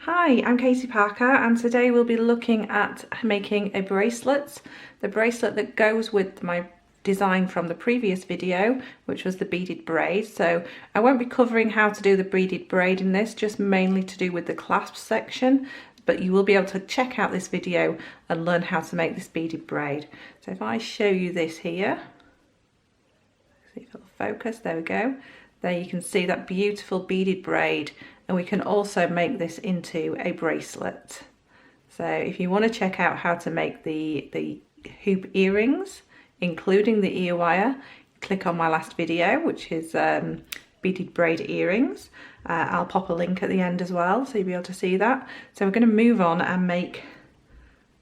Hi, I'm Katie Parker and today we'll be looking at making a bracelet. The bracelet that goes with my design from the previous video, which was the beaded braid. So I won't be covering how to do the beaded braid in this, just mainly to do with the clasp section, but you will be able to check out this video and learn how to make this beaded braid. So if I show you this here, see if it'll focus, there we go. There you can see that beautiful beaded braid, and we can also make this into a bracelet. So if you want to check out how to make the hoop earrings, including the ear wire, click on my last video, which is beaded braid earrings. I'll pop a link at the end as well, so you'll be able to see that. So we're going to move on and make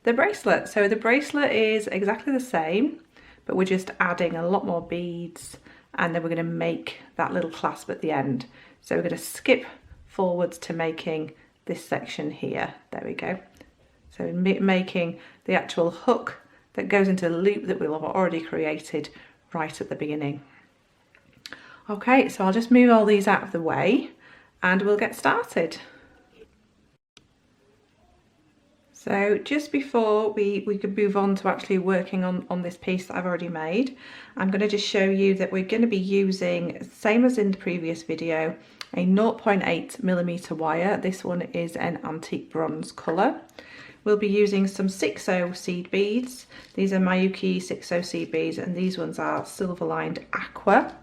the bracelet. So the bracelet is exactly the same, but we're just adding a lot more beads, and then we're going to make that little clasp at the end. So we're going to skip forwards to making this section here. There we go. So making the actual hook that goes into the loop that we'll have already created right at the beginning. Okay, so I'll just move all these out of the way and we'll get started. So just before we could move on to actually working on this piece that I've already made, I'm going to just show you that we're going to be using, same as in the previous video, a 0.8mm wire. This one is an antique bronze colour. We'll be using some 60 seed beads. These are Miyuki 60 seed beads, and these ones are silver lined aqua.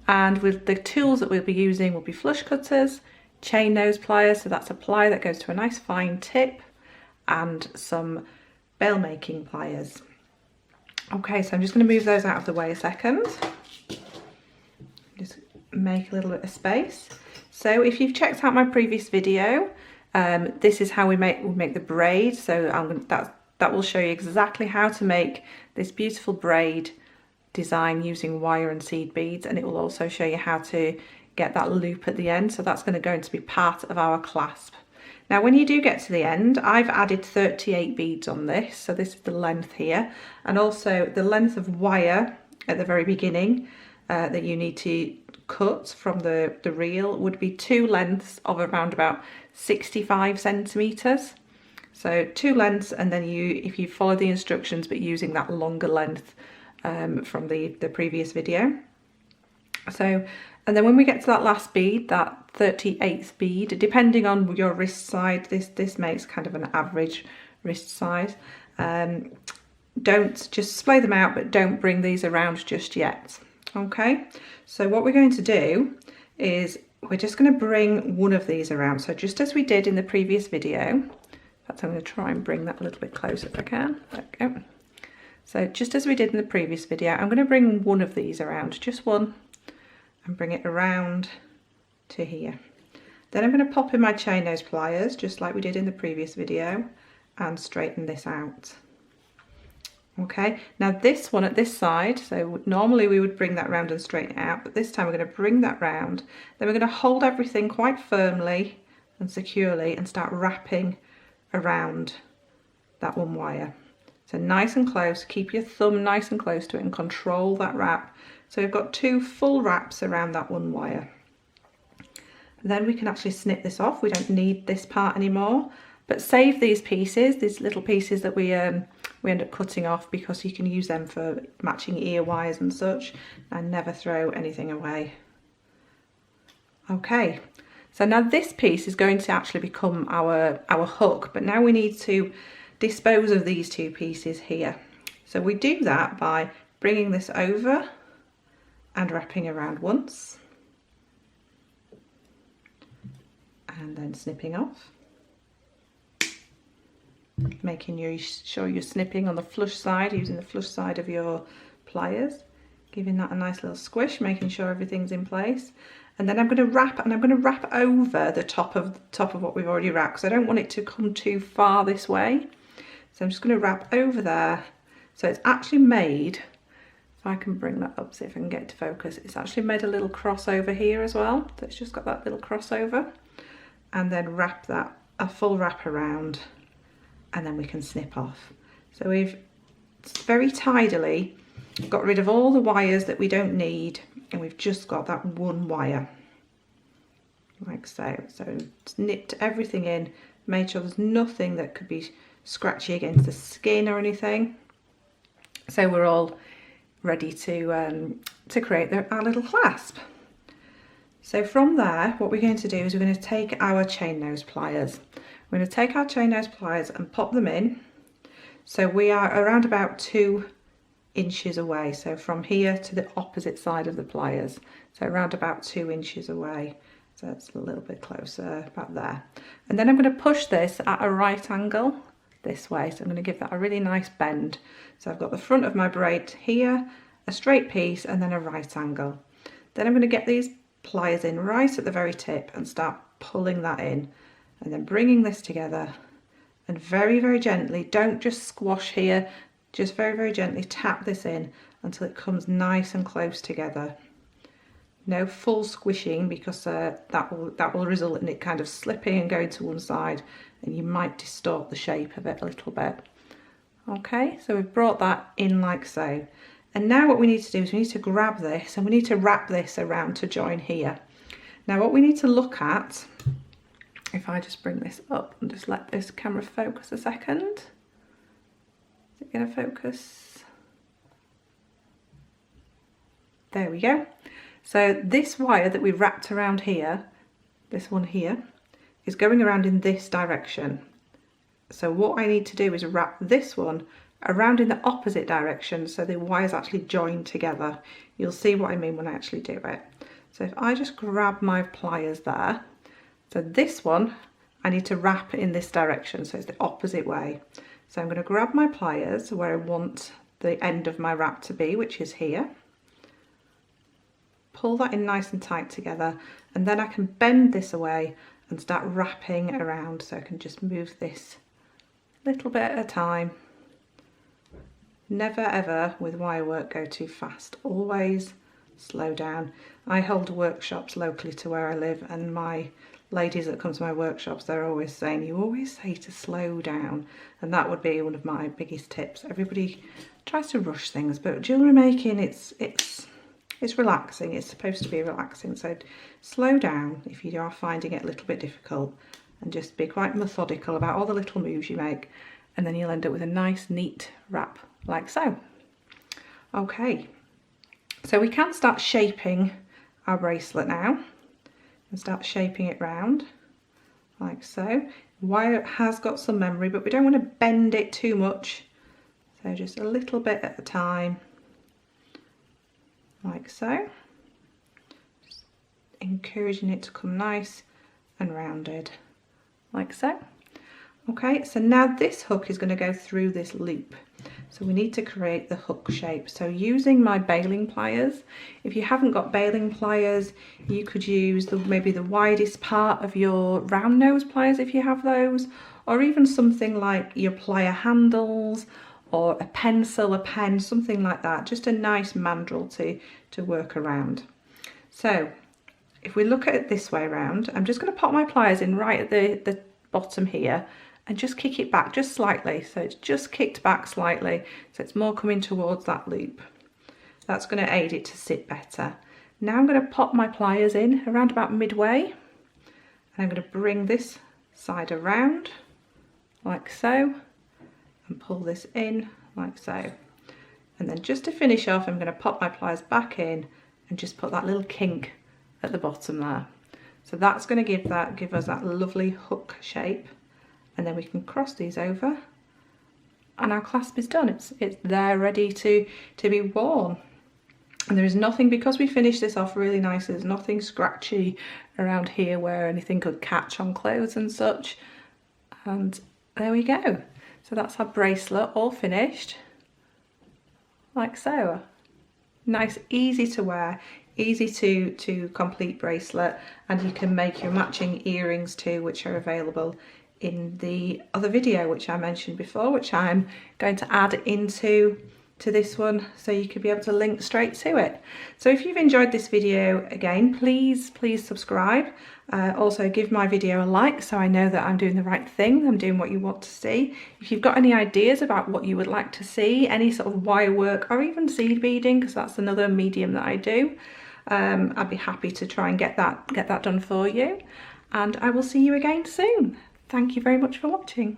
And with the tools that we'll be using will be flush cutters, chain nose pliers, so that's a plier that goes to a nice fine tip, and some bail making pliers. Okay, so I'm just going to move those out of the way a second. Just make a little bit of space. So if you've checked out my previous video, this is how we make the braid. So that will show you exactly how to make this beautiful braid design using wire and seed beads, and it will also show you how to get that loop at the end. So that's going to be part of our clasp. Now when you do get to the end, I've added 38 beads on this, so this is the length here, and also the length of wire at the very beginning that you need to cut from the reel would be two lengths of around about 65 centimetres. So two lengths, and then if you follow the instructions but using that longer length from the previous video. So, and then when we get to that last bead, that 38th bead, depending on your wrist size, this makes kind of an average wrist size. Don't just splay them out, but don't bring these around just yet. Okay, so what we're going to do is we're just going to bring one of these around. So just as we did in the previous video, in fact, I'm going to try and bring that a little bit closer if I can. There we go. So just as we did in the previous video, I'm going to bring one of these around, just one, and bring it around to here. Then I'm going to pop in my chain nose pliers, just like we did in the previous video, and straighten this out. Okay, now this one at this side, so normally we would bring that round and straighten it out, but this time we're going to bring that round. Then we're going to hold everything quite firmly and securely and start wrapping around that one wire. So nice and close, keep your thumb nice and close to it and control that wrap. So we've got two full wraps around that one wire. And then we can actually snip this off. We don't need this part anymore, but save these pieces, these little pieces that we end up cutting off, because you can use them for matching ear wires and such, and never throw anything away. Okay, so now this piece is going to actually become our hook, but now we need to dispose of these two pieces here. So we do that by bringing this over and wrapping around once, and then snipping off, making sure you're snipping on the flush side, using the flush side of your pliers, giving that a nice little squish, making sure everything's in place. And then I'm going to wrap, and I'm going to wrap over the top of what we've already wrapped, because I don't want it to come too far this way. So I'm just going to wrap over there. So it's actually made, if I can bring that up, see if I can get it to focus, it's actually made a little crossover here as well. So it's just got that little crossover, and then wrap that, a full wrap around, and then we can snip off. So we've very tidily got rid of all the wires that we don't need, and we've just got that one wire. like so. So just nipped everything in, made sure there's nothing that could be scratchy against the skin or anything. So we're all ready to create our little clasp. So from there, what we're going to do is we're going to take our chain nose pliers. We're going to take our chain nose pliers and pop them in. So we are around about 2 inches away. So from here to the opposite side of the pliers. So around about 2 inches away. So it's a little bit closer, about there. And then I'm going to push this at a right angle this way. So I'm going to give that a really nice bend. So I've got the front of my braid here, a straight piece, and then a right angle. Then I'm going to get these pliers in right at the very tip and start pulling that in, and then bringing this together, and very, very gently, don't just squash here, just very, very gently tap this in until it comes nice and close together. No full squishing, because that will result in it kind of slipping and going to one side, and you might distort the shape of it a little bit. Okay, so we've brought that in like so. And now what we need to do is we need to grab this and we need to wrap this around to join here. Now what we need to look at, if I just bring this up and just let this camera focus a second. Is it going to focus? There we go. So this wire that we wrapped around here, this one here, is going around in this direction. So what I need to do is wrap this one around in the opposite direction so the wires actually join together. You'll see what I mean when I actually do it. So if I just grab my pliers there, so this one I need to wrap in this direction, so it's the opposite way. So I'm going to grab my pliers where I want the end of my wrap to be, which is here. Pull that in nice and tight together, and then I can bend this away and start wrapping around, so I can just move this a little bit at a time. Never ever with wire work go too fast, always slow down. I hold workshops locally to where I live, and my ladies that come to my workshops, they're always saying, you always say to slow down, and that would be one of my biggest tips. Everybody tries to rush things, but jewellery making, it's relaxing. It's supposed to be relaxing, so slow down if you are finding it a little bit difficult, and just be quite methodical about all the little moves you make, and then you'll end up with a nice neat wrap like so. Okay, so we can start shaping our bracelet now and start shaping it round like so. Wire has got some memory, but we don't want to bend it too much, so just a little bit at a time like so, just encouraging it to come nice and rounded like so. Okay, so now this hook is going to go through this loop, so we need to create the hook shape. So using my baling pliers, if you haven't got baling pliers, you could use maybe the widest part of your round nose pliers if you have those, or even something like your plier handles, or a pencil, a pen, something like that, just a nice mandrel to work around. So if we look at it this way around, I'm just going to pop my pliers in right at the bottom here and just kick it back just slightly, so it's just kicked back slightly, so it's more coming towards that loop. That's going to aid it to sit better. Now I'm going to pop my pliers in around about midway, and I'm going to bring this side around like so, and pull this in like so. And then just to finish off, I'm going to pop my pliers back in and just put that little kink at the bottom there. So that's going to give us that lovely hook shape, and then we can cross these over and our clasp is done. It's there ready to be worn. And there is nothing, because we finished this off really nicely, there's nothing scratchy around here where anything could catch on clothes and such. And there we go. So that's our bracelet all finished like so. Nice, easy to wear, easy to complete bracelet, and you can make your matching earrings too, which are available in the other video which I mentioned before, which I'm going to add into this one, so you could be able to link straight to it. So if you've enjoyed this video, again, please subscribe. Also give my video a like, so I know that I'm doing the right thing, I'm doing what you want to see. If you've got any ideas about what you would like to see, any sort of wire work or even seed beading, because that's another medium that I do, I'd be happy to try and get that done for you. And I will see you again soon. Thank you very much for watching.